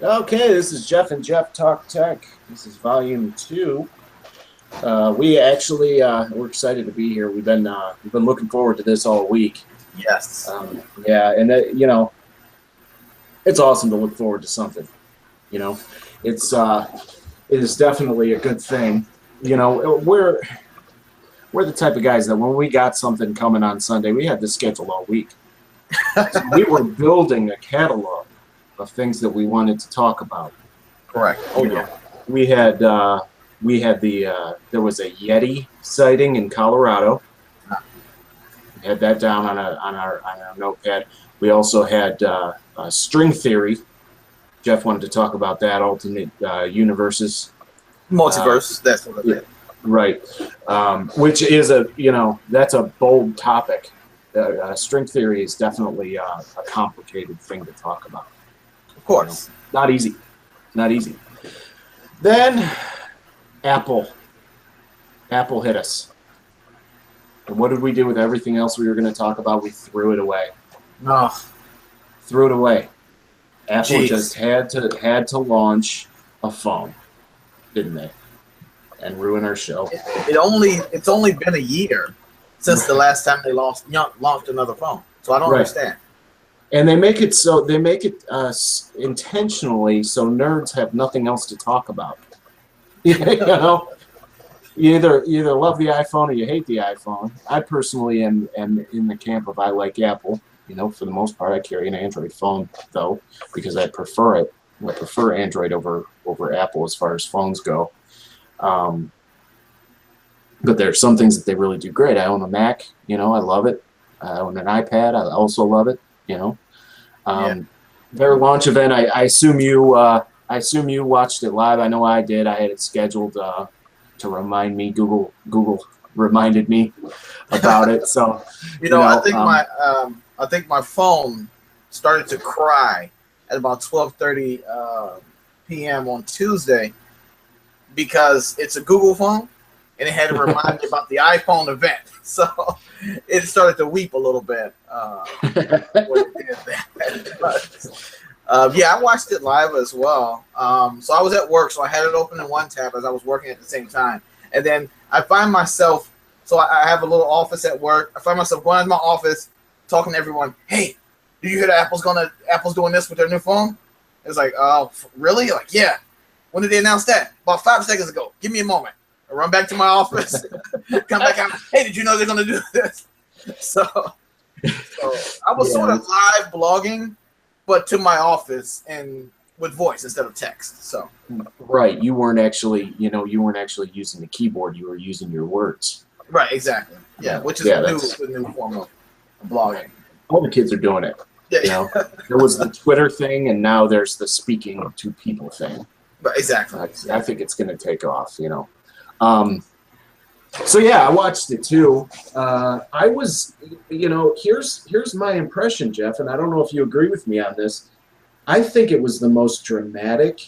Okay, this is Jeff and Jeff Talk Tech. This is volume 2. We actually we're excited to be here. We've been looking forward to this all week. Yes. Yeah, and it's awesome to look forward to something. You know, it's it is definitely a good thing. We're the type of guys that when we got something coming on Sunday, we had this scheduled all week. So we were building a catalog of things that we wanted to talk about. Correct. Oh You yeah. know, we had there was a Yeti sighting in Colorado. We had that down on our notepad. We also had string theory. Jeff wanted to talk about that alternate universes, Multiverse. That's what it yeah, is. right? Which is that's a bold topic. String theory is definitely a complicated thing to talk about. Of course. Not easy, not easy. Then Apple hit us. And what did we do with everything else we were going to talk about? We threw it away. No. Threw it away. Apple Jeez. just had to launch a phone, didn't they? And ruin our show. It's only been a year since the last time they launched another phone. So I don't Right. understand. And they make it intentionally so nerds have nothing else to talk about. You know, you either love the iPhone or you hate the iPhone. I personally am in the camp of I like Apple. For the most part, I carry an Android phone though because I prefer it. I prefer Android over Apple as far as phones go. But there are some things that they really do great. I own a Mac. I love it. I own an iPad. I also love it. Yeah. Their launch event. I assume you watched it live. I know I did. I had it scheduled to remind me. Google reminded me about it. So I think my phone started to cry at about 12:30 p.m. on Tuesday because it's a Google phone and it had to remind me about the iPhone event. So it started to weep a little bit when it did that. But, yeah, I watched it live as well. So I was at work, so I had it open in one tab as I was working at the same time. And then I find myself, so I have a little office at work. I find myself going into my office, talking to everyone. Hey, do you hear that Apple's doing this with their new phone? It's like, oh, really? Like, yeah. When did they announce that? About 5 seconds ago. Give me a moment. I run back to my office, come back out. Hey, did you know they're going to do this? So I was sort of live blogging, but to my office and with voice instead of text. So right, you weren't actually using the keyboard. You were using your words. right, exactly. Yeah, which is the new form of blogging. All the kids are doing it. Yeah, There was the Twitter thing, and now there's the speaking to people thing. but exactly. I think it's going to take off. So yeah, I watched it too. I was, here's my impression, Jeff, and I don't know if you agree with me on this. I think it was the most dramatic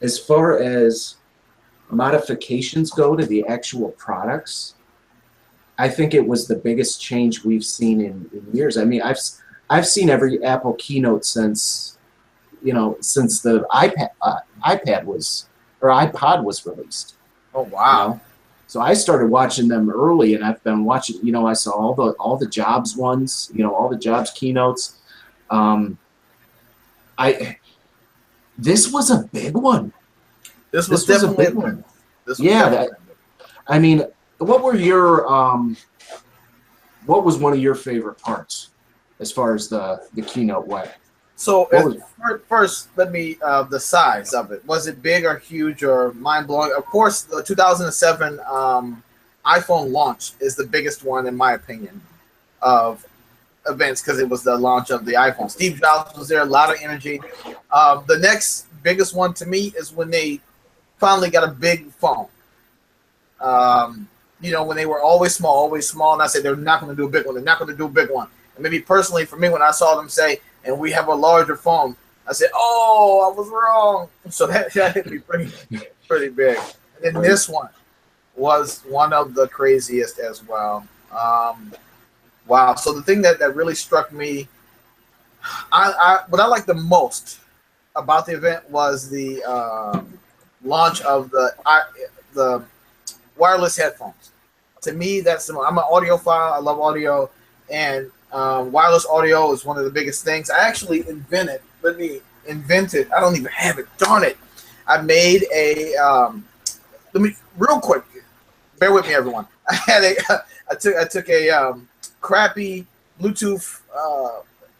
as far as modifications go to the actual products. I think it was the biggest change we've seen in years. I mean, I've seen every Apple keynote since the iPod was released. Oh wow! So I started watching them early, and I've been watching. I saw all the Jobs ones. All the Jobs keynotes. This was a big one. This was definitely a big one. I mean, what were your what was one of your favorite parts as far as the keynote went? So first, let me the size of it. Was it big or huge or mind blowing? Of course, the 2007 iPhone launch is the biggest one in my opinion of events because it was the launch of the iPhone. Steve Jobs was there, a lot of energy. The next biggest one to me is when they finally got a big phone. When they were always small, and I said they're not going to do a big one. They're not going to do a big one. And maybe personally for me, when I saw them say, and we have a larger phone, I said, oh, I was wrong. So that hit me pretty big. And then this one was one of the craziest as well. Wow. So the thing that really struck me, what I like the most about the event was the launch of the wireless headphones. To me, I'm an audiophile. I love audio, and wireless audio is one of the biggest things. I actually invented. I don't even have it. Darn it! I made a. Let me real quick. Bear with me, everyone. I took a crappy Bluetooth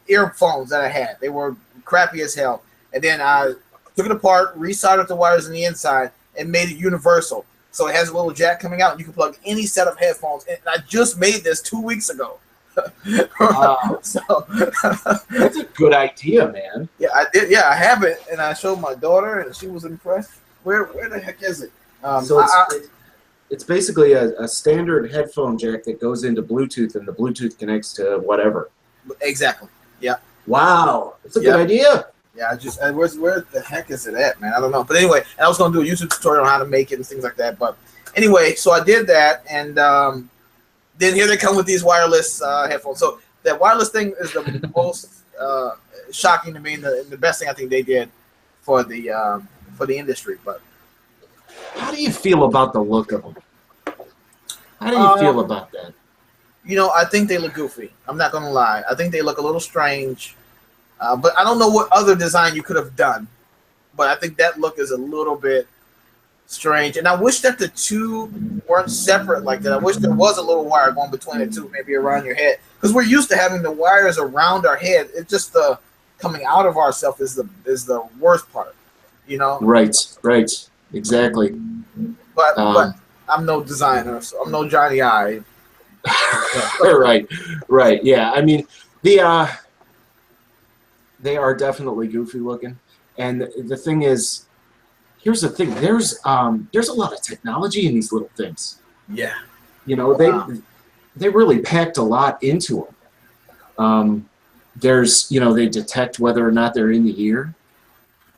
earphones that I had. They were crappy as hell, and then I took it apart, resoldered the wires on the inside, and made it universal. So it has a little jack coming out, and you can plug any set of headphones. And I just made this 2 weeks ago. So that's a good idea, man. Yeah, I did. Yeah, I have it, and I showed my daughter, and she was impressed. Where the heck is it? So it's basically a standard headphone jack that goes into Bluetooth, and the Bluetooth connects to whatever. Exactly. Yeah. Wow, that's a good idea. Yeah, where the heck is it at, man? I don't know. But anyway, I was going to do a YouTube tutorial on how to make it and things like that. But anyway, so I did that, and then here they come with these wireless headphones. So that wireless thing is the most shocking to me, and the best thing I think they did for the industry. But how do you feel about the look of them? How do you feel about that? You know, I think they look goofy. I'm not going to lie. I think they look a little strange. But I don't know what other design you could have done. But I think that look is a little bit strange. And I wish that the two weren't separate like that. I wish there was a little wire going between the two, maybe around your head. Because we're used to having the wires around our head. It's just the coming out of ourselves is the worst part, you know? Right, exactly. But I'm no designer, so I'm no Johnny Ive. right. Yeah, I mean, they are definitely goofy looking, and the thing is, here's the thing: there's a lot of technology in these little things. Yeah, you know, they really packed a lot into them. They detect whether or not they're in the ear.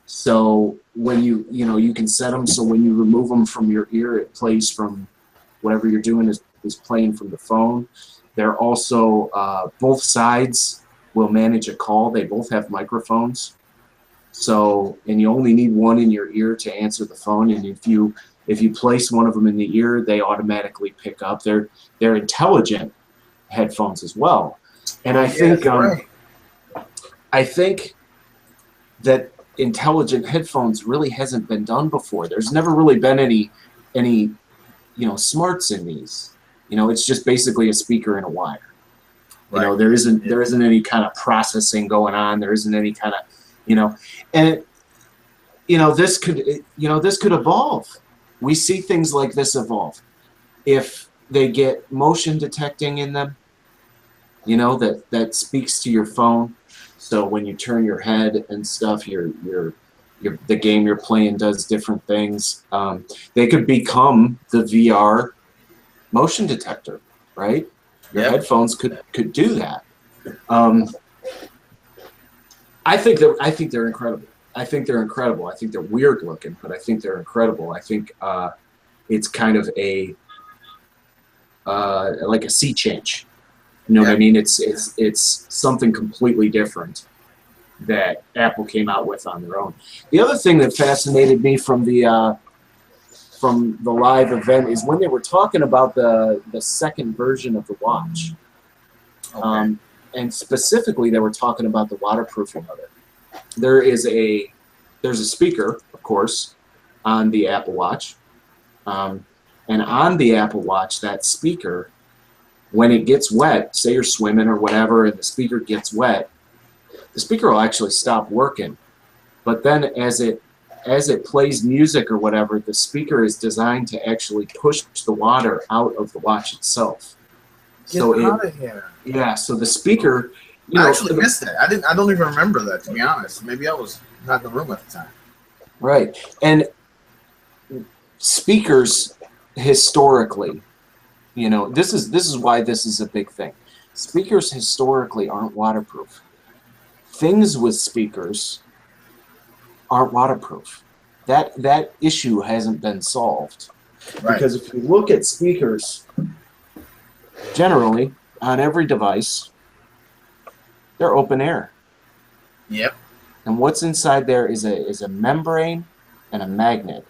So when you can set them so when you remove them from your ear, it plays from whatever you're doing is playing from the phone. They're also both sides will manage a call. They both have microphones. So, and you only need one in your ear to answer the phone. And if you place one of them in the ear, they automatically pick up. They're intelligent headphones as well. And I think I think that intelligent headphones really hasn't been done before. There's never really been any smarts in these. It's just basically a speaker and a wire. Right. There isn't any kind of processing going on. There isn't any kind of, and this could evolve. We see things like this evolve if they get motion detecting in them. That speaks to your phone. So when you turn your head and stuff, the game you're playing does different things. They could become the VR motion detector, right? Your headphones could do that. I think they're incredible. I think they're weird looking, but I think they're incredible. I think it's kind of like a sea change. You know what I mean? It's something completely different that Apple came out with on their own. The other thing that fascinated me from the live event is when they were talking about the second version of the watch. Okay. And specifically they were talking about the waterproofing of it. There's a speaker, of course, on the Apple Watch. And on the Apple Watch, that speaker, when it gets wet, say you're swimming or whatever, and the speaker gets wet, the speaker will actually stop working. But then as it plays music or whatever, the speaker is designed to actually push the water out of the watch itself. Get out of here. Yeah, so the speaker... I actually missed that. I don't even remember that, to be honest. Maybe I was not in the room at the time. Right. And speakers, historically, this is why this is a big thing. Speakers historically aren't waterproof. Things with speakers aren't waterproof. That issue hasn't been solved. Right. Because if you look at speakers, generally, on every device, they're open air. Yep. And what's inside there is a membrane and a magnet.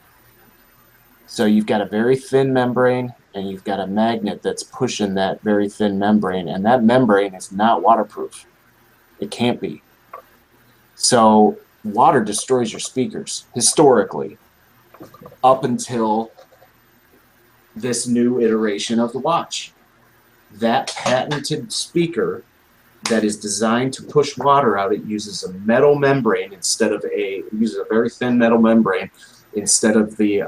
So you've got a very thin membrane and you've got a magnet that's pushing that very thin membrane, and that membrane is not waterproof. It can't be. So water destroys your speakers historically up until this new iteration of the watch. That patented speaker that is designed to push water out, it uses a metal membrane instead of it uses a very thin metal membrane instead of the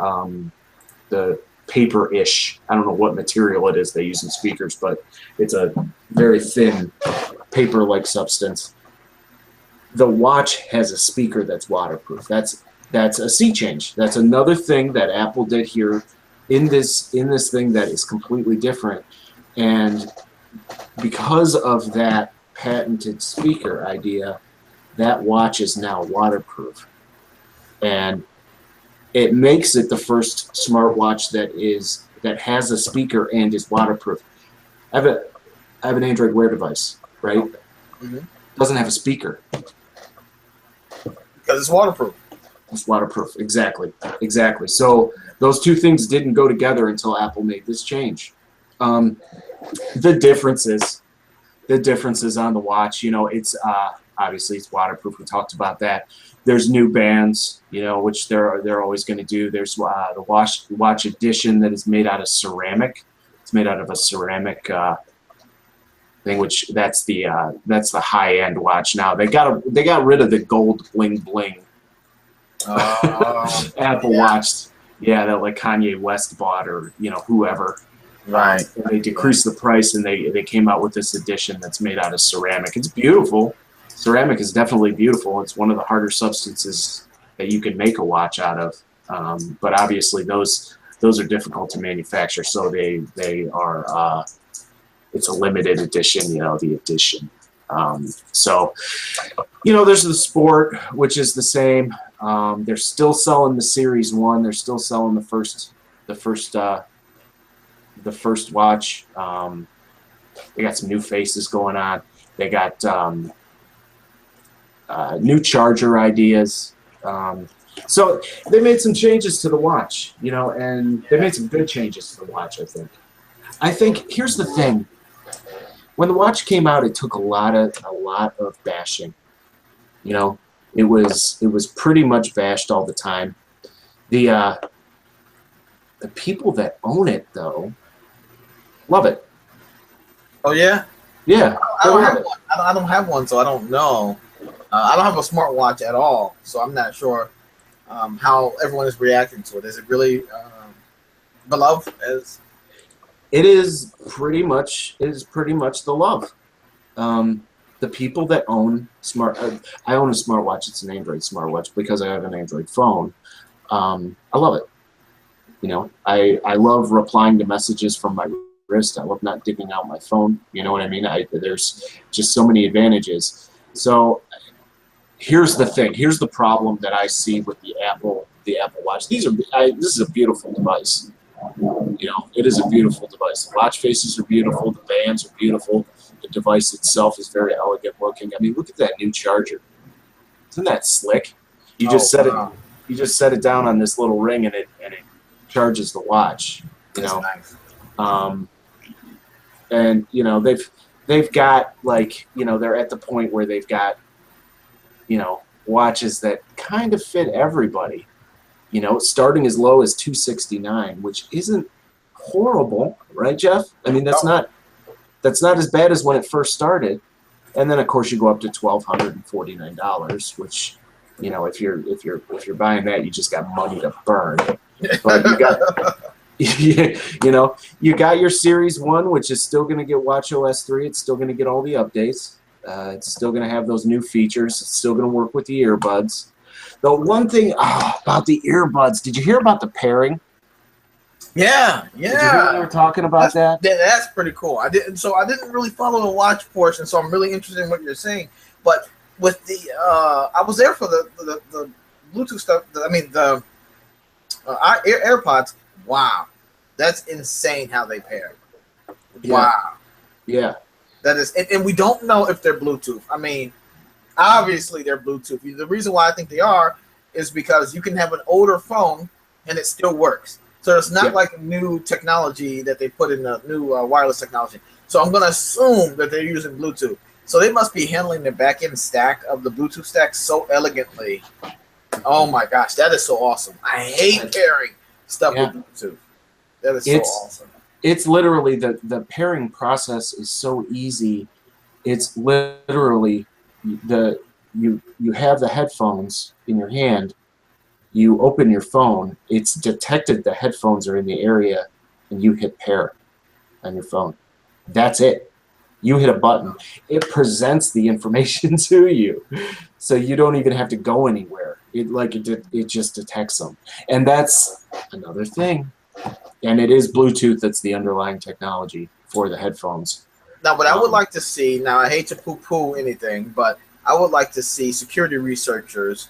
paper-ish. I don't know what material it is they use in speakers, but it's a very thin paper-like substance. The watch has a speaker that's waterproof. That's a sea change. That's another thing that Apple did here in this thing that is completely different. And because of that patented speaker idea, that watch is now waterproof. And it makes it the first smartwatch that has a speaker and is waterproof. I have an Android Wear device, right? Mm-hmm. Doesn't have a speaker. Because it's waterproof. It's waterproof, exactly. So those two things didn't go together until Apple made this change. The differences on the watch, it's obviously it's waterproof. We talked about that. There's new bands, which they're always going to do. There's the watch edition that is made out of ceramic. It's made out of a ceramic thing, which that's the high end watch. Now they got rid of the gold bling bling Apple Watch. Yeah, that like Kanye West bought, or whoever. Right. And they decreased the price, and they came out with this edition that's made out of ceramic. It's beautiful. Ceramic is definitely beautiful. It's one of the harder substances that you can make a watch out of. But obviously those are difficult to manufacture, so they are it's a limited edition, the edition. So there's the Sport, which is the same. They're still selling the Series 1. They're still selling the first watch. They got some new faces going on. They got new charger ideas. So they made some changes to the watch, and they made some good changes to the watch, I think here's the thing. When the watch came out, it took a lot of bashing. It was pretty much bashed all the time. The people that own it, though, love it. Oh yeah? Yeah. I don't have one. I don't have one, so I don't know. I don't have a smartwatch at all, so I'm not sure how everyone is reacting to it. Is it really beloved as? It is pretty much the love. The people that own I own a smartwatch. It's an Android smartwatch because I have an Android phone. I love it. I love replying to messages from my wrist. I love not digging out my phone. You know what I mean? There's just so many advantages. So here's the thing. Here's the problem that I see with the Apple Watch. This is a beautiful device. It is a beautiful device. The watch faces are beautiful. The bands are beautiful. The device itself is very elegant looking. I mean, look at that new charger. Isn't that slick? You just set it down on this little ring, and it charges the watch. That's nice. And they've got they're at the point where they've got watches that kind of fit everybody. Starting as low as $269, which isn't horrible, right, Jeff? I mean, that's not as bad as when it first started. And then of course you go up to $1,249, which if you're buying that, you just got money to burn. But you got your Series 1, which is still going to get watchOS 3. It's still going to get all the updates. It's still going to have those new features. It's still going to work with the earbuds. The one thing about the earbuds, did you hear about the pairing? Yeah. Did you hear they were talking about that? That's pretty cool. I didn't really follow the watch portion, so I'm really interested in what you're saying. But with the, I was there for the Bluetooth stuff. I mean the AirPods. Wow, that's insane how they pair. Wow. Yeah. That is, and we don't know if they're Bluetooth. I mean, Obviously, they're Bluetooth. The reason why I think they are is because you can have an older phone and it still works. So it's not like new technology that they put in the new wireless technology. So I'm going to assume that they're using Bluetooth. So they must be handling the back end stack of the Bluetooth stack so elegantly. Oh my gosh, that is so awesome. I hate pairing stuff with Bluetooth. That is so awesome. It's literally the pairing process is so easy. It's literally you have the headphones in your hand. You open your phone, it's detected the headphones are in the area, and you hit pair on your phone. That's it. You hit a button. It presents the information to you. So you don't even have to go anywhere. It just detects them. And that's another thing. And it is Bluetooth that's the underlying technology for the headphones. Now, what I would like to see, now I hate to poo-poo anything, but I would like to see security researchers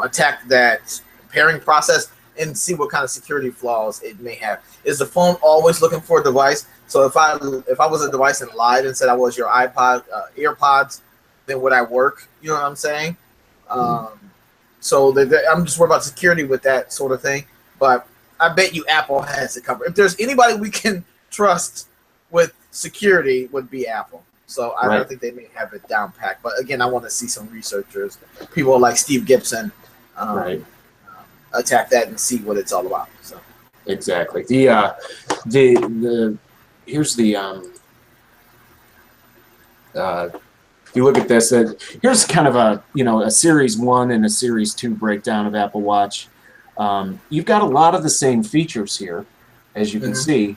attack that pairing process and see what kind of security flaws it may have. Is the phone always looking for a device? So if I was a device and lied and said I was your iPod, AirPods, then would I work? You know what I'm saying? So I'm just worried about security with that sort of thing. But I bet you Apple has it covered. If there's anybody we can trust with security, would be Apple. So I think they may have it down packed. But again, I want to see some researchers, people like Steve Gibson, attack that and see what it's all about. So exactly. Here's the if you look at this, here's kind of a Series 1 and a Series 2 breakdown of Apple Watch. You've got a lot of the same features here, as you can see.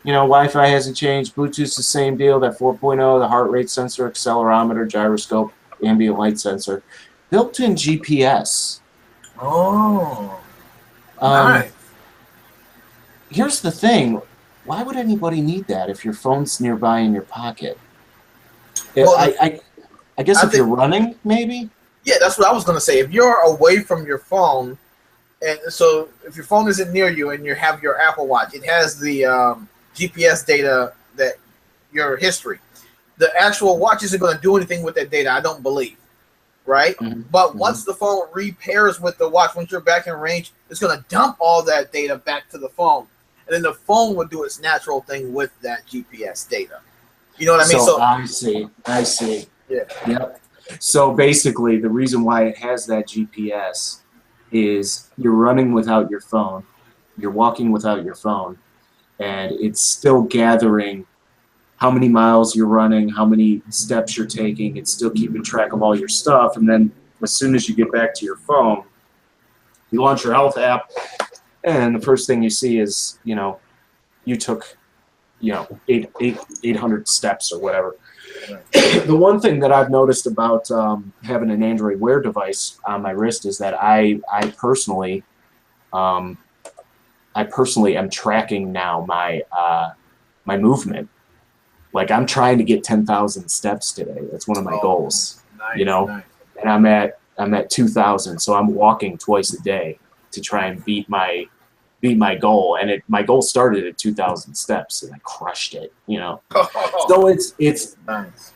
Wi-Fi hasn't changed. Bluetooth's the same deal. That 4.0, the heart rate sensor, accelerometer, gyroscope, ambient light sensor, built-in GPS. Oh, nice. Here's the thing. Why would anybody need that if your phone's nearby in your pocket? Well, I guess if you're running, maybe? Yeah, that's what I was going to say. If you're away from your phone, and so if your phone isn't near you and you have your Apple Watch, it has the GPS data, that your history. The actual watch isn't going to do anything with that data, I don't believe. Right? But once the phone repairs with the watch, once you're back in range, it's going to dump all that data back to the phone. And then the phone will do its natural thing with that GPS data. You know what I mean? So I see. Yeah. Yep. So basically, the reason why it has that GPS is you're running without your phone, you're walking without your phone, and it's still gathering how many miles you're running, how many steps you're taking. It's still keeping track of all your stuff. And then as soon as you get back to your phone, you launch your health app, and the first thing you see is, you took, 800 steps or whatever. Right. The one thing that I've noticed about having an Android Wear device on my wrist is that I personally am tracking now my movement. Like, I'm trying to get 10,000 steps today. That's one of my goals. Nice, nice. And I'm at 2,000, so I'm walking twice a day to try and beat my goal. And my goal started at 2,000 steps, and I crushed it. So it's nice.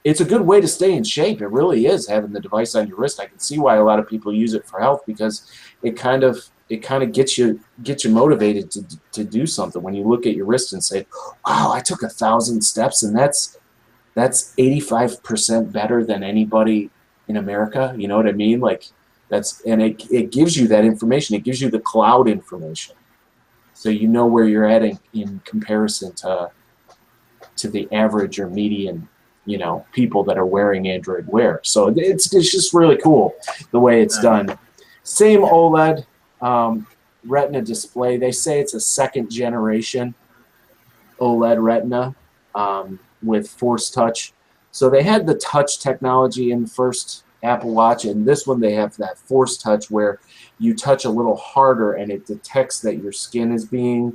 It's a good way to stay in shape. It really is, having the device on your wrist. I can see why a lot of people use it for health, because it kind of gets you motivated to do something. When you look at your wrist and say, wow, I took 1,000 steps, and that's 85% better than anybody in America. You know what I mean? Like, it gives you that information. It gives you the cloud information, so you know where you're at in comparison to the average or median, people that are wearing Android Wear. So it's just really cool the way it's done. Same OLED Retina display. They say it's a second generation OLED Retina with Force Touch. So they had the touch technology in the first Apple Watch, and this one they have that Force Touch where you touch a little harder and it detects that your skin is being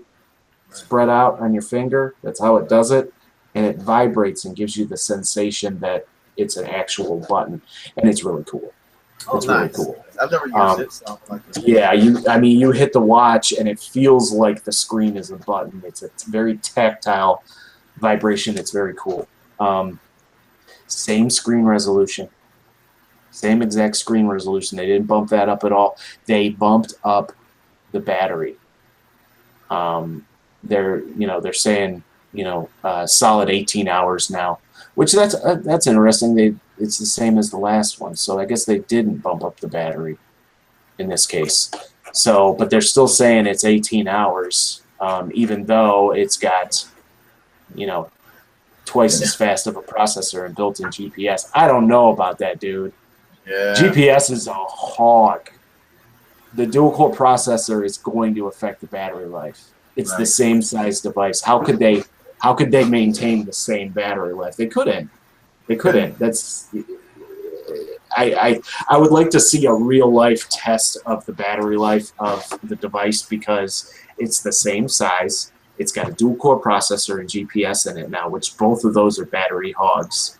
spread out on your finger. That's how it does it, and it vibrates and gives you the sensation that it's an actual button, and it's really cool. Oh, it's nice. really cool. I've never used it. So yeah, you hit the watch and it feels like the screen is a button. It's a very tactile vibration. It's very cool. Same screen resolution. Same exact screen resolution. They didn't bump that up at all. They bumped up the battery. They're saying, solid 18 hours now, which that's interesting. It's the same as the last one. So I guess they didn't bump up the battery in this case. So, but they're still saying it's 18 hours, even though it's got, twice as fast of a processor and built-in GPS. I don't know about that, dude. Yeah. GPS is a hog. The dual-core processor is going to affect the battery life. It's the same size device. How could they maintain the same battery life? They couldn't. That's I would like to see a real life test of the battery life of the device, because it's the same size. It's got a dual core processor and GPS in it now, which both of those are battery hogs.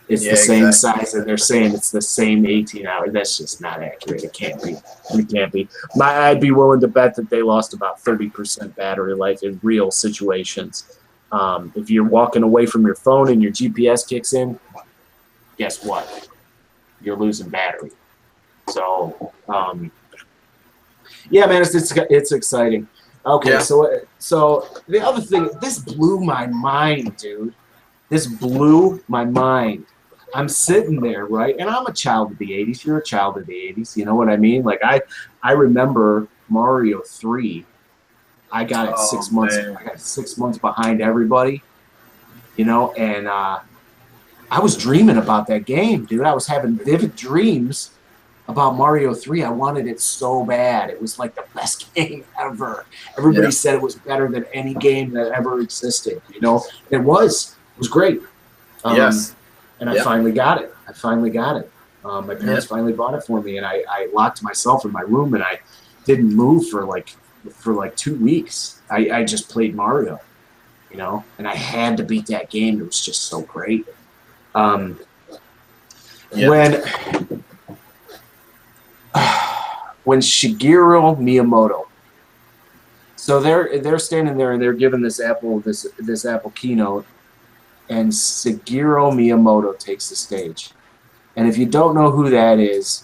It's the same size, and they're saying it's the same 18 hours. That's just not accurate. It can't be. It can't be. I'd be willing to bet that they lost about 30% battery life in real situations. If you're walking away from your phone and your GPS kicks in, guess what? You're losing battery. So, yeah, man, it's exciting. Okay, so the other thing, this blew my mind, dude. This blew my mind. I'm sitting there, right? And I'm a child of the 80s. You're a child of the 80s. You know what I mean? Like, I remember Mario 3. I got it 6 months. Man. I got 6 months behind everybody, and I was dreaming about that game, dude. I was having vivid dreams about Mario 3. I wanted it so bad. It was like the best game ever. Everybody said it was better than any game that ever existed. It was. It was great. Yes. And I finally got it. My parents finally bought it for me, and I locked myself in my room, and I didn't move for like 2 weeks. I just played Mario, and I had to beat that game. It was just so great. When Shigeru Miyamoto, so they're standing there and they're giving this Apple keynote, and Shigeru Miyamoto takes the stage. And if you don't know who that is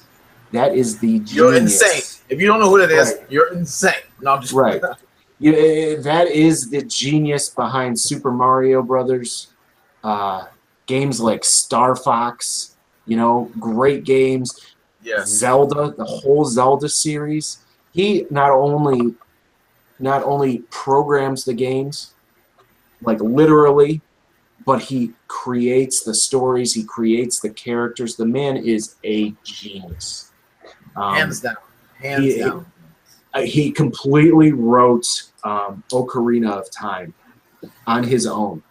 the genius. You're insane. If you don't know who that is, you're insane. No, I'm just right. That is the genius behind Super Mario Brothers. Games like Star Fox, great games. Yeah. Zelda, the whole Zelda series. He not only programs the games, like literally, but he creates the stories. He creates the characters. The man is a genius. Hands down. He completely wrote Ocarina of Time on his own.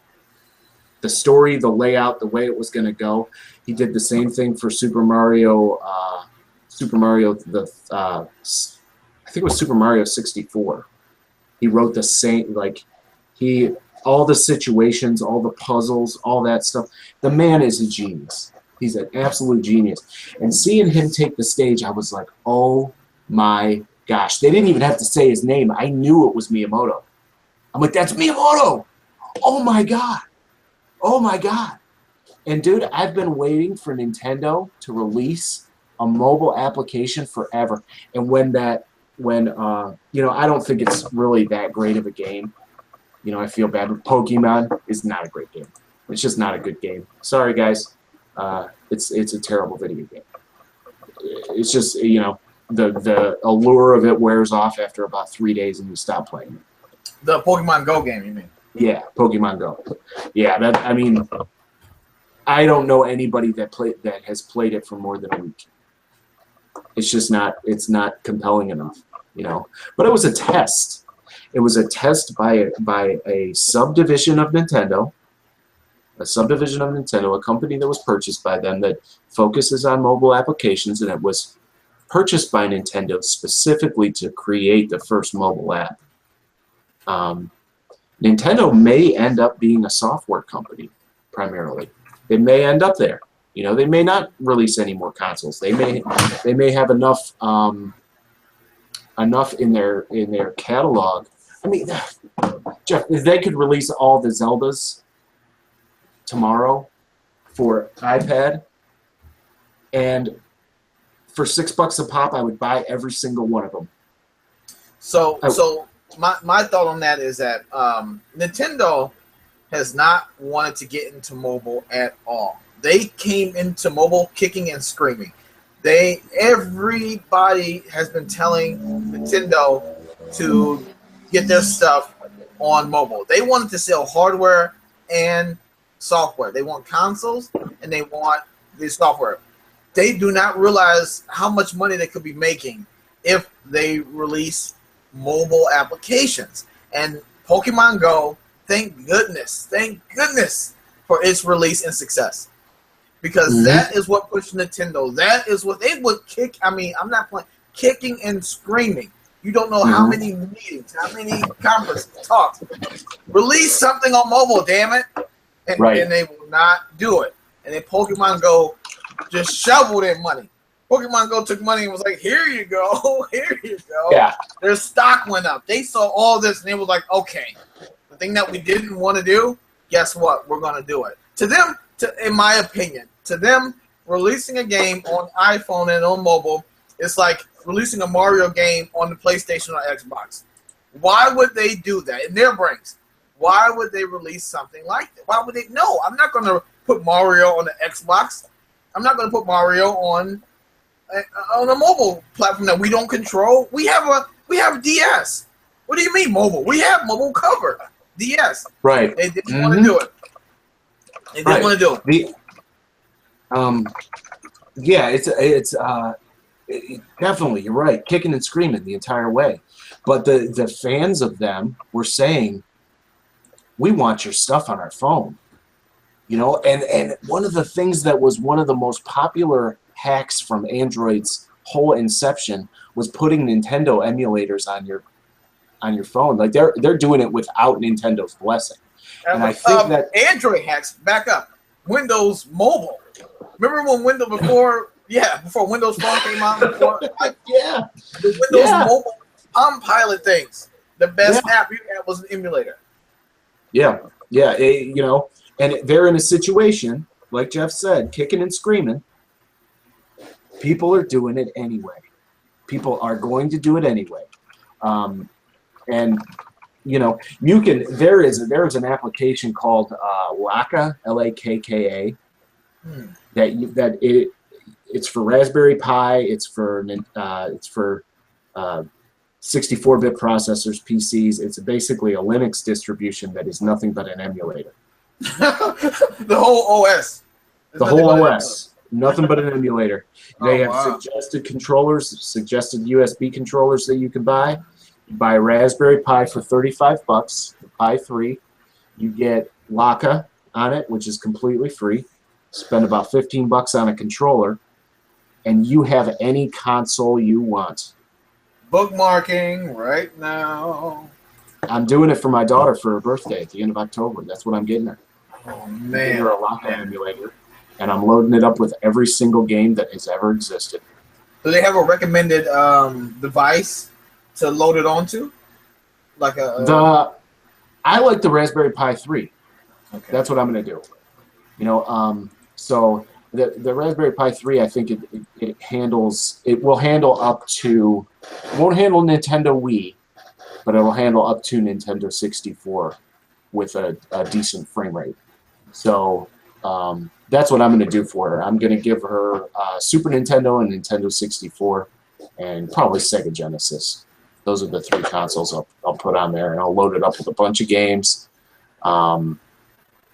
The story, the layout, the way it was going to go. He did the same thing for Super Mario. I think it was Super Mario 64. He wrote the same, all the situations, all the puzzles, all that stuff. The man is a genius. He's an absolute genius. And seeing him take the stage, I was like, oh my gosh. They didn't even have to say his name. I knew it was Miyamoto. I'm like, that's Miyamoto. Oh my God. Oh my God. And dude, I've been waiting for Nintendo to release a mobile application forever. And I don't think it's really that great of a game. I feel bad, but Pokemon is not a great game. It's just not a good game. Sorry, guys. It's a terrible video game. It's just, the allure of it wears off after about 3 days and you stop playing it. The Pokemon Go game, you mean? Yeah, Pokemon Go. Yeah, I don't know anybody that has played it for more than a week. It's not compelling enough, But it was a test. It was a test by a subdivision of Nintendo. A company that was purchased by them that focuses on mobile applications, and it was purchased by Nintendo specifically to create the first mobile app. Nintendo may end up being a software company primarily. They may end up there. They may not release any more consoles. They may have enough in their catalog. I mean, Jeff, if they could release all the Zeldas tomorrow, for iPad, and for $6 a pop, I would buy every single one of them. So my thought on that is that Nintendo has not wanted to get into mobile at all. They came into mobile kicking and screaming. Everybody has been telling Nintendo to get their stuff on mobile. They wanted to sell hardware and software. They want consoles and they want the software. They do not realize how much money they could be making if they release mobile applications. And Pokemon Go, thank goodness for its release and success. Because that is what pushed Nintendo. That is what they would kick. I mean, I'm not playing. Kicking and screaming. You don't know how many meetings, how many conferences, talks. Release something on mobile, damn it. And they will not do it. And then Pokemon Go just shoveled in money. Pokemon Go took money and was like, here you go. Here you go. Yeah. Their stock went up. They saw all this and they was like, okay, the thing that we didn't want to do, guess what? We're going to do it. To them, in my opinion, to them, releasing a game on iPhone and on mobile, it's like releasing a Mario game on the PlayStation or Xbox. Why would they do that in their brains? Why would they release something like that? Why would they? No, I'm not going to put Mario on the Xbox. I'm not going to put Mario on a mobile platform that we don't control. We have DS. What do you mean mobile? We have mobile cover. DS. Right. They didn't want to do it. They didn't want to do it. Yeah, it's definitely, you're right, kicking and screaming the entire way. But the fans of them were saying, we want your stuff on our phone. You know, and one of the things that was one of the most popular hacks from Android's whole inception was putting Nintendo emulators on your phone. Like they're doing it without Nintendo's blessing. And I think that Android hacks, back up. Windows Mobile. Remember when Windows before Windows Phone came out? The Windows Mobile Palm Pilot things. The best app you had was an emulator. Yeah. You know, and they're in a situation, like Jeff said, kicking and screaming. People are doing it anyway. People are going to do it anyway. And you know, you can. There is an application called Lakka, Lakka, it's for Raspberry Pi. It's for 64-bit processors, PCs. It's basically a Linux distribution that is nothing but an emulator. The whole OS. The whole OS. Nothing but an emulator. They have suggested controllers, suggested USB controllers that you can buy. You buy a Raspberry Pi for $35, the Pi 3. You get Lakka on it, which is completely free. Spend about $15 on a controller, and you have any console you want. Bookmarking right now. I'm doing it for my daughter for her birthday at the end of October. That's what I'm getting her. Oh, I'm man. getting her a Lakka emulator, and I'm loading it up with every single game that has ever existed. Do they have a recommended device to load it onto? Like I like the Raspberry Pi 3. Okay. That's what I'm going to do. You know, so the Raspberry Pi 3, I think it will handle up to, won't handle Nintendo Wii, but it will handle up to Nintendo 64 with a decent frame rate. So that's what I'm going to do for her. I'm going to give her Super Nintendo and Nintendo 64 and probably Sega Genesis. Those are the three consoles I'll put on there, and I'll load it up with a bunch of games.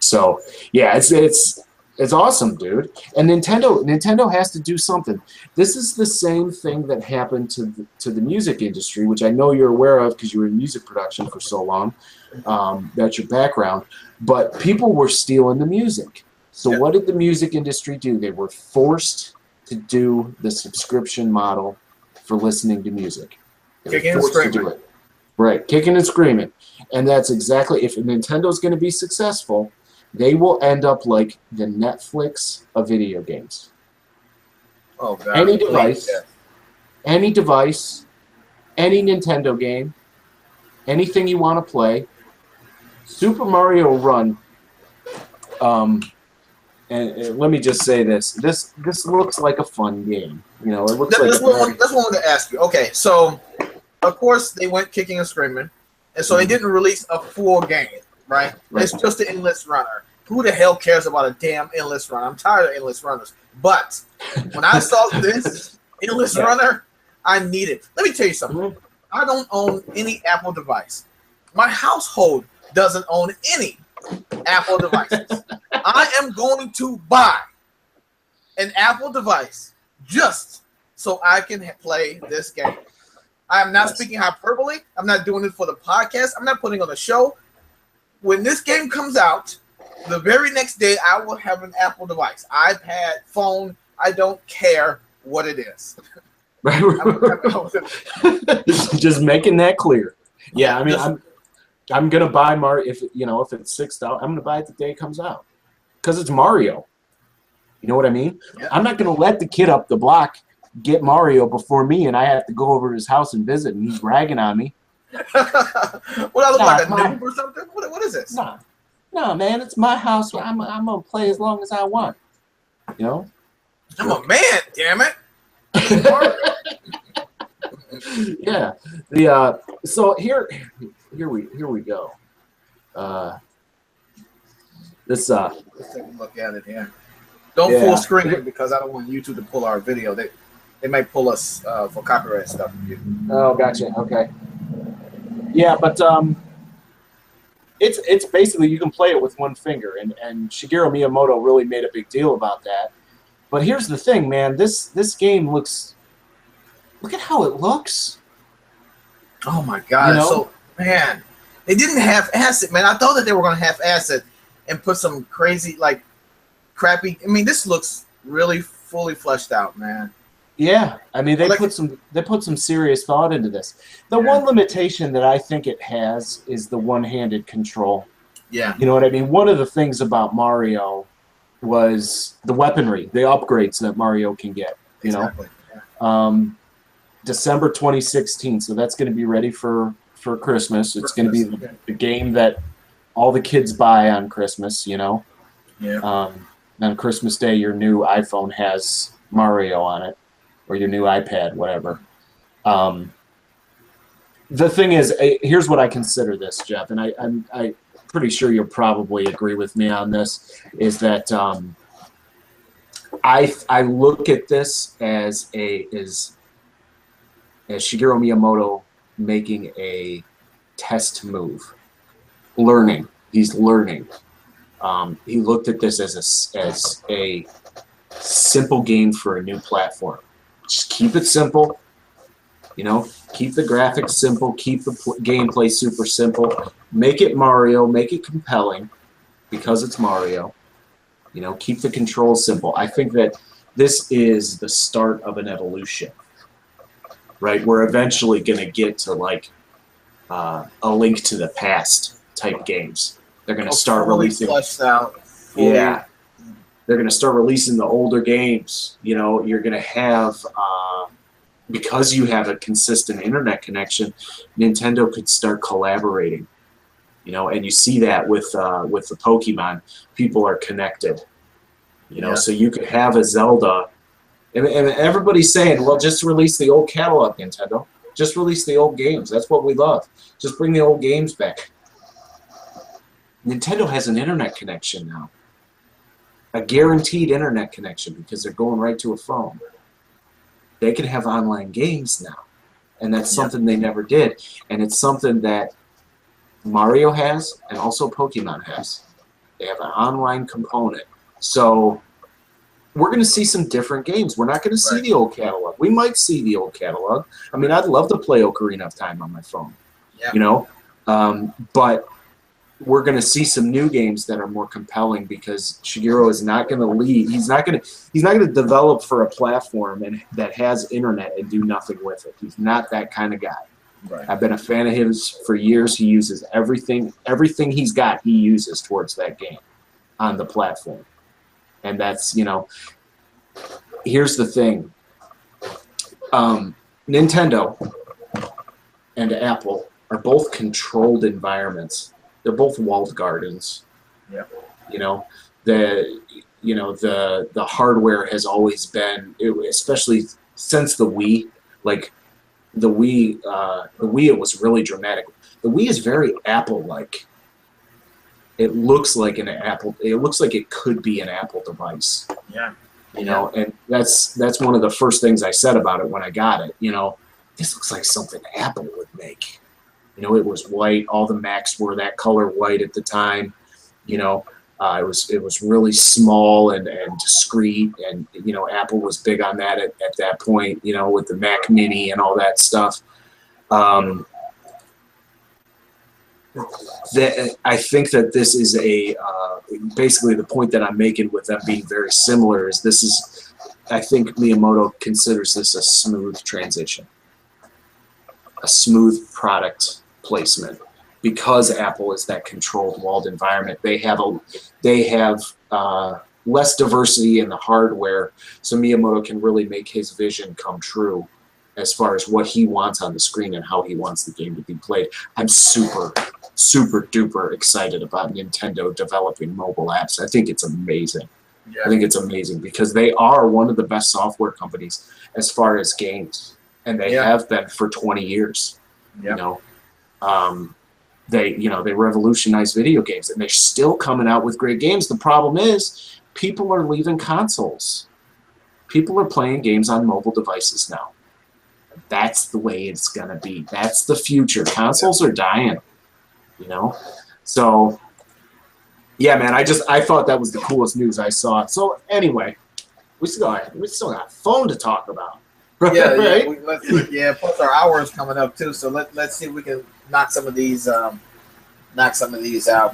So yeah, it's awesome, dude. And Nintendo has to do something. This is the same thing that happened to the music industry, which I know you're aware of because you were in music production for so long. That's your background. But people were stealing the music. So what did the music industry do? They were forced to do the subscription model for listening to music. Kicking and screaming. Right, kicking and screaming. And that's exactly, if Nintendo's going to be successful, they will end up like the Netflix of video games. Oh, God. Any device, any Nintendo game, anything you want to play. Super Mario Run and let me just say this: this looks like a fun game. You know, it looks like That's what I wanted to ask you. Okay, so of course they went kicking and screaming, and so they didn't release a full game, right? It's just an endless runner. Who the hell cares about a damn endless runner? I'm tired of endless runners. But when I saw this endless runner, I need it. Let me tell you something. I don't own any Apple device. My household doesn't own any Apple devices. I am going to buy an Apple device just so I can play this game. I am not speaking hyperbole. I'm not doing it for the podcast. I'm not putting on a show. When this game comes out, the very next day I will have an Apple device, iPad, phone. I don't care what it is. Just making that clear. Yeah, I mean, I'm gonna buy Mario if it's $6. I'm gonna buy it the day it comes out because it's Mario. You know what I mean? Yeah. I'm not gonna let the kid up the block get Mario before me, and I have to go over to his house and visit, and he's ragging on me. What I look like a noob or something? What is this? No, man, it's my house. I'm gonna play as long as I want. You know? I'm a man, damn it. Yeah. So here we go. Let's take a look at it here. Don't full screen it because I don't want YouTube to pull our video. They might pull us for copyright stuff. Oh, gotcha. Okay. Yeah, but it's basically you can play it with one finger, and Shigeru Miyamoto really made a big deal about that. But here's the thing, man. This game looks. Look at how it looks. Oh my God! So man, they didn't half-ass it, man. I thought that they were going to half-ass it and put some crazy crappy. I mean, this looks really fully fleshed out, man. Yeah, I mean they put some serious thought into this. The one limitation that I think it has is the one-handed control. Yeah, you know what I mean. One of the things about Mario was the weaponry, the upgrades that Mario can get. You know, December 2016. So that's going to be ready for Christmas. It's going to be the game that all the kids buy on Christmas. You know, on Christmas Day, your new iPhone has Mario on it. Or your new iPad, whatever. The thing is, here's what I consider this, Jeff, and I'm pretty sure you'll probably agree with me on this, is that I look at this as Shigeru Miyamoto making a test move, learning. He's learning. He looked at this as a simple game for a new platform. Just keep it simple, you know, keep the graphics simple, keep the gameplay super simple, make it Mario, make it compelling because it's Mario, you know, keep the controls simple. I think that this is the start of an evolution, right? We're eventually going to get to a Link to the Past type games. They're going to start releasing. Fleshed out. Yeah. They're going to start releasing the older games. You know, you're going to have, because you have a consistent internet connection, Nintendo could start collaborating. You know, and you see that with the Pokemon. People are connected. You know, so you could have a Zelda, and everybody's saying, well, just release the old catalog, Nintendo. Just release the old games. That's what we love. Just bring the old games back. Nintendo has an internet connection now. A guaranteed internet connection because they're going right to a phone. They can have online games now. And that's something they never did. And it's something that Mario has and also Pokemon has. They have an online component. So we're going to see some different games. We're not going to see the old catalog. We might see the old catalog. I mean, I'd love to play Ocarina of Time on my phone. You know? But we're going to see some new games that are more compelling because Shigeru is not going to lead. He's not going to develop for a platform that has internet and do nothing with it. He's not that kind of guy. Right. I've been a fan of his for years. He uses everything he's got. He uses towards that game on the platform, and that's, you know. Here's the thing. Nintendo and Apple are both controlled environments. They're both walled gardens. Yeah. You know, you know, the hardware has always been, especially since the Wii, like the Wii, it was really dramatic. The Wii is very Apple-like. It looks like an Apple. It looks like it could be an Apple device. Yeah. You know, and that's one of the first things I said about it when I got it. You know, this looks like something Apple would make. You know, it was white. All the Macs were that color white at the time. You know, it was really small and discreet, and you know, Apple was big on that at that point. You know, with the Mac Mini and all that stuff. I think that this is basically the point that I'm making with them being very similar is this is, I think Miyamoto considers this a smooth transition, a smooth product placement, because Apple is that controlled walled environment. They have less diversity in the hardware, so Miyamoto can really make his vision come true as far as what he wants on the screen and how he wants the game to be played. I'm super duper excited about Nintendo developing mobile apps. I think it's amazing. Yeah. I think it's amazing because they are one of the best software companies as far as games, and they have been for 20 years. You know, they revolutionized video games, and they're still coming out with great games. The problem is people are leaving consoles. People are playing games on mobile devices now. That's the way it's gonna be. That's the future. Consoles are dying. You know, so yeah, man. I thought that was the coolest news I saw. So anyway, we still got phone to talk about. Yeah, right? Yeah. Plus our hour is coming up too. So let's see if we can knock some of these out.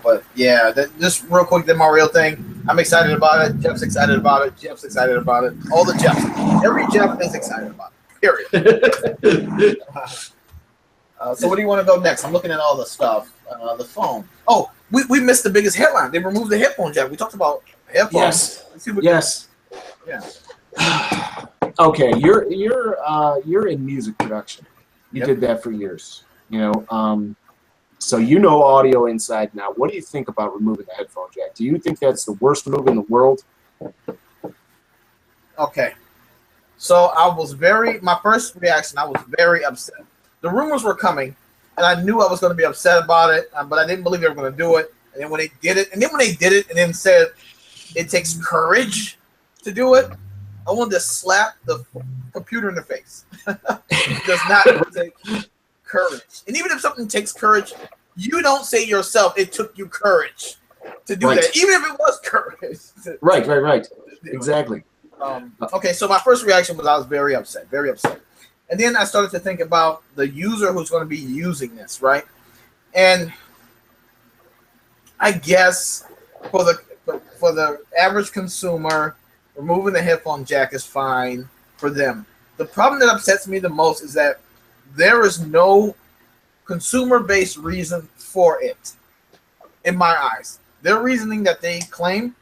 But yeah, just real quick, the Mario thing. I'm excited about it. Jeff's excited about it. Jeff's excited about it. All the Jeffs. Every Jeff is excited about it. Period. So where do you want to go next? I'm looking at all the stuff. The phone. Oh, we missed the biggest headline. They removed the headphone jack. We talked about headphones. Yes. Yeah. Okay, you're in music production. You did that for years. You know, so you know audio inside and out. What do you think about removing the headphone jack? Do you think that's the worst move in the world? Okay. So my first reaction, I was very upset. The rumors were coming, and I knew I was going to be upset about it, but I didn't believe they were going to do it. And then when they did it, and then said it takes courage to do it, I wanted to slap the computer in the face. It does not take courage. And even if something takes courage, you don't say yourself, it took you courage to do that, even if it was courage. Right. Exactly. Okay, so my first reaction was I was very upset. And then I started to think about the user who's going to be using this, right? And I guess for the average consumer, removing the headphone jack is fine for them. The problem that upsets me the most is that there is no consumer-based reason for it, in my eyes. Their reasoning that they claim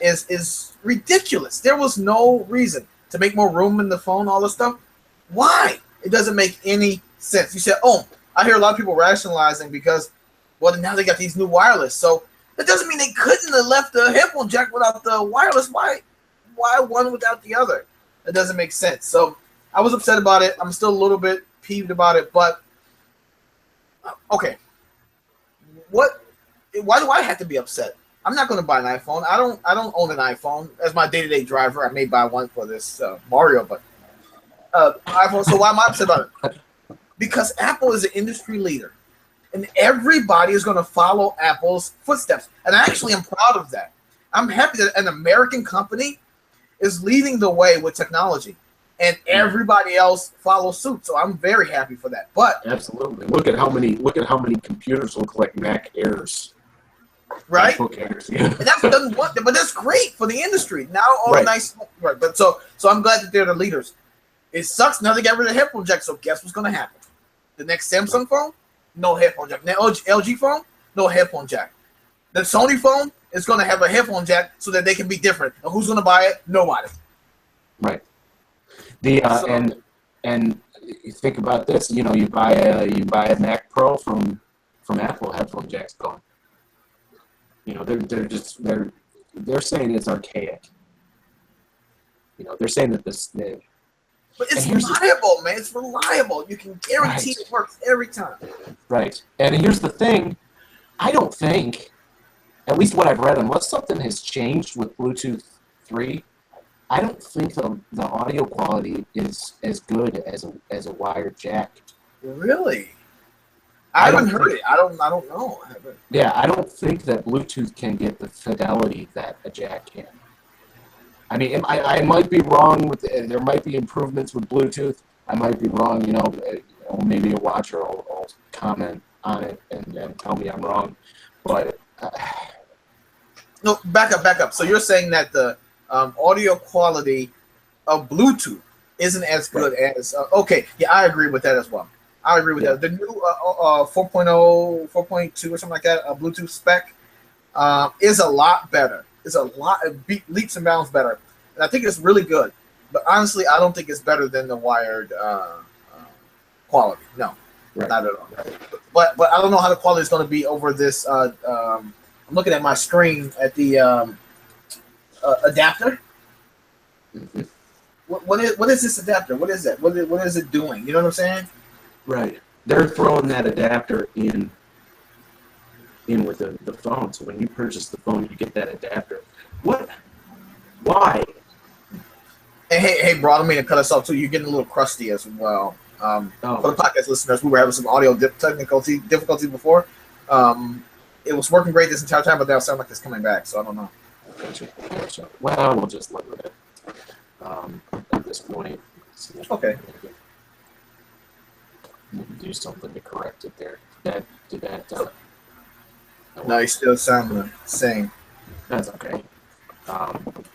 is ridiculous. There was no reason to make more room in the phone, all this stuff. Why? It doesn't make any sense. You said, oh, I hear a lot of people rationalizing because, well, now they got these new wireless. So that doesn't mean they couldn't have left the headphone jack without the wireless. Why one without the other? It doesn't make sense. So I was upset about it. I'm still a little bit peeved about it. But, okay. Why do I have to be upset? I'm not going to buy an iPhone. I don't own an iPhone. As my day-to-day driver, I may buy one for this Mario, but iPhone. So why am I upset about it? Because Apple is an industry leader, and everybody is going to follow Apple's footsteps. And I actually am proud of that. I'm happy that an American company is leading the way with technology, and everybody else follows suit. So I'm very happy for that. But absolutely, look at how many computers look like Mac Airs. Right, Airs, yeah. And but that's great for the industry. Now all nice, right? But so I'm glad that they're the leaders. It sucks now they got rid of the headphone jack. So guess what's going to happen? The next Samsung phone, no headphone jack. Now LG phone, no headphone jack. The Sony phone is going to have a headphone jack so that they can be different. And who's going to buy it? Nobody. Right. And you think about this. You know, you buy a Mac Pro from Apple, headphone jack's gone. You know, they're they're saying it's archaic. They're saying that But it's and here's reliable, man. It's reliable. You can guarantee right, it works every time. right. And here's the thing: I don't think, at least what I've read, unless something has changed with Bluetooth 3, I don't think the audio quality is as good as a wired jack. Really? I I haven't don't heard think. it. I don't know. I haven't. Yeah, I don't think that Bluetooth can get the fidelity that a jack can. I mean, I might be wrong with. There might be improvements with Bluetooth. I might be wrong. Maybe a watcher will comment on it and tell me I'm wrong. But No, back up. So you're saying that the audio quality of Bluetooth isn't as right, good as okay, yeah, I agree with that as well. I agree with yeah, that. The new 4.0, 4.2 or something like that, Bluetooth spec is a lot better. It's a lot leaps and bounds better, and I think it's really good. But honestly, I don't think it's better than the wired quality. No, right, not at all. right. But I don't know how the quality is going to be over this. I'm looking at my screen at the adapter. Mhm. What is this adapter? What is that? What is it doing? You know what I'm saying? Right. They're throwing that adapter in with the phone. So when you purchase the phone, you get that adapter. What? Why? Hey, bro, I don't mean to cut us off too. You're getting a little crusty as well. For Oh, the podcast listeners, we were having some audio difficulty before. It was working great this entire time, but now it sounds like it's coming back. So I don't know. gotcha, gotcha. Well, we'll just live with it at this point. See if Okay. we can do something to correct it there. Did that? Oh, No, well, you still sound the same. that's okay.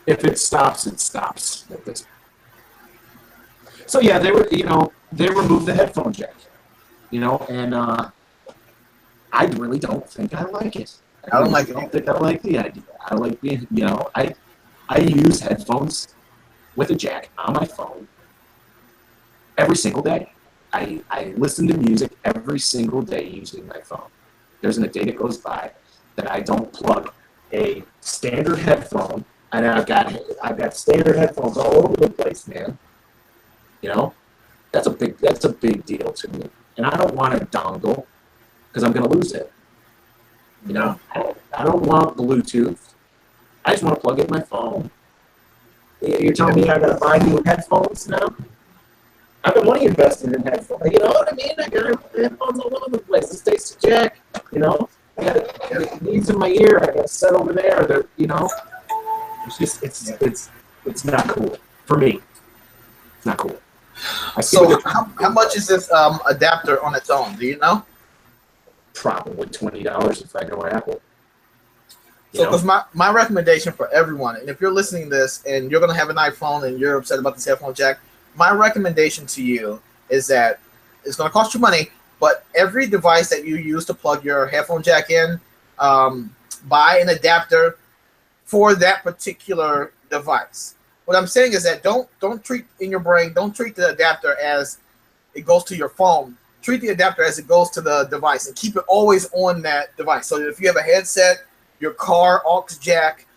If it stops, it stops. So yeah, they removed the headphone jack. And I really don't think I like it. I I don't really like it don't either. think I like the idea. I like being, I use headphones with a jack on my phone every single day. I listen to music every single day using my phone. There isn't a day that goes by that I don't plug a standard headphone, and I've got standard headphones all over the place, man. You know, that's a big deal to me, and I don't want a dongle because I'm gonna lose it. No. I don't want Bluetooth. I just want to plug in my phone. You're telling me I gotta buy new headphones now? I've been wanting to invest in headphones. You know what I mean? I got headphones all over the place. This takes a jack. I got these in my ear. I got set over there. It's just it's not cool for me. It's not cool. I see what So they're how much is this adapter on its own? Do you know? probably $20 if I know Apple. You So, know, because my recommendation for everyone, and if you're listening to this and you're going to have an iPhone and you're upset about this headphone jack, my recommendation to you is that it's going to cost you money, but every device that you use to plug your headphone jack in, buy an adapter for that particular device. What I'm saying is that don't treat in your brain, don't treat the adapter as it goes to your phone. Treat the adapter as it goes to the device and keep it always on that device. So if you have a headset, your car aux jack.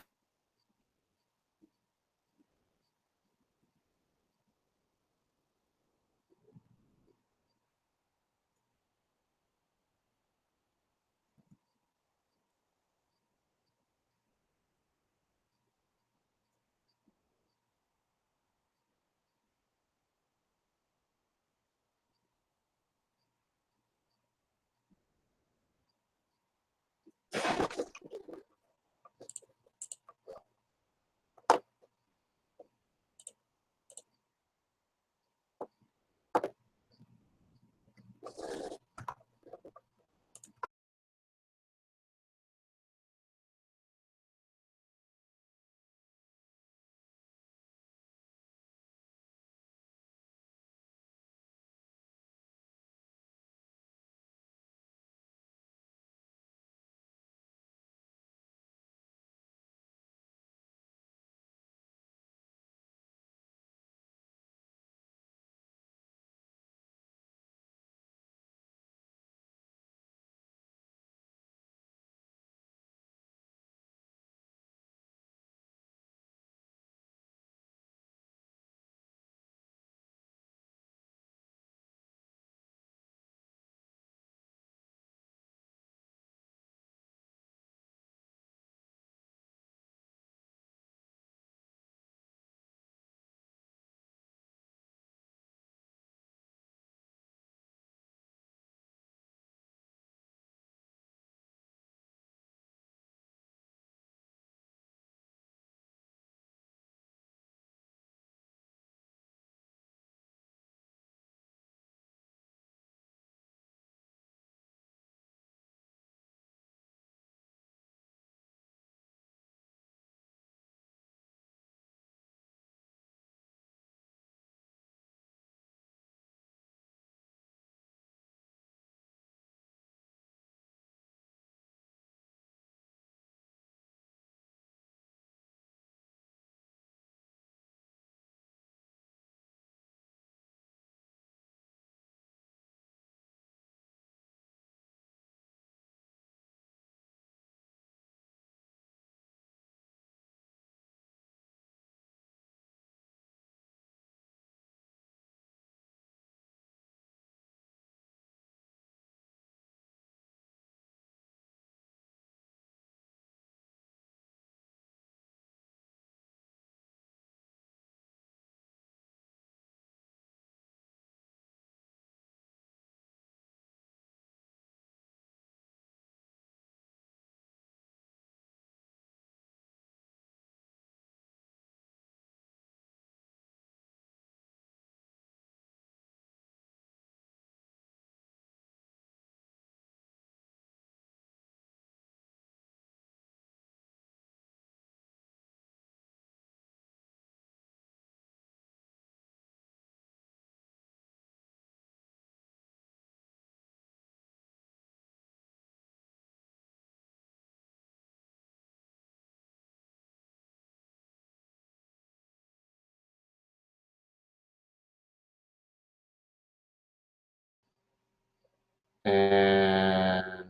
And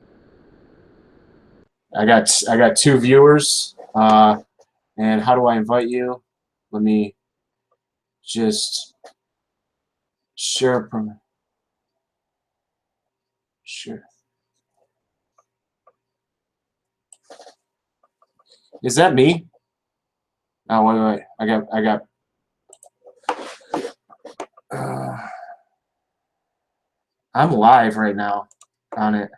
I got 2 viewers. And how do I invite you? Let me just share. Sure. Is that me? Oh, wait. I got. I'm live right now on it.